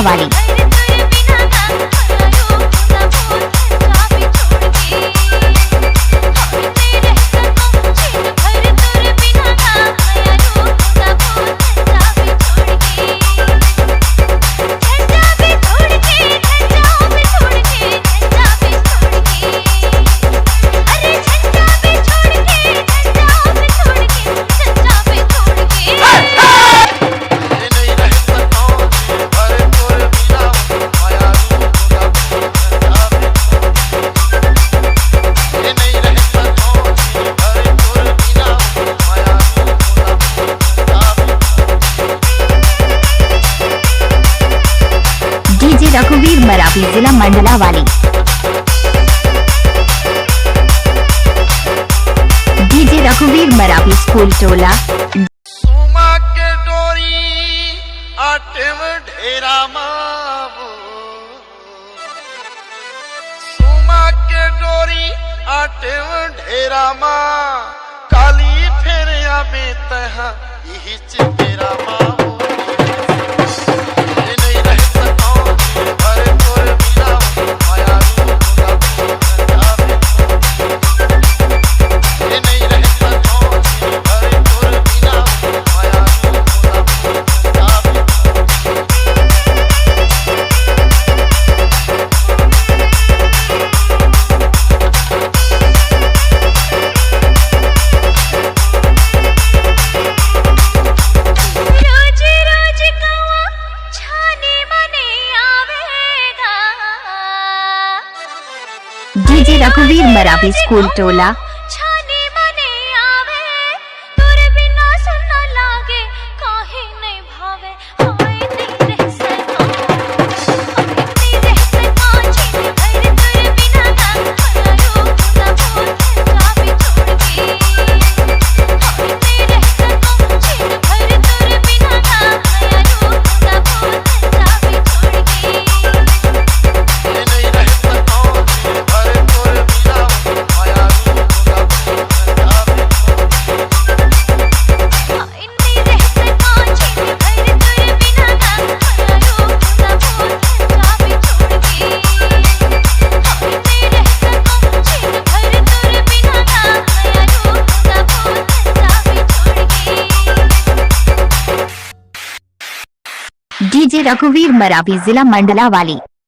वाली। डीजे रघुवीर मरावी, जिला मंडला वाली। डीजे रघुवीर मरावी, स्कूल टोला। सुमा के डोरी आटे में ढेरा मावो, सुमा के डोरी आटे में ढेरा माँ, काली फेर आवे तहा यही चेरा मावो। डीजे रघुवीर मरावी, स्कूल टोला। डीजे रघुवीर मरावी, जिला मंडला वाली।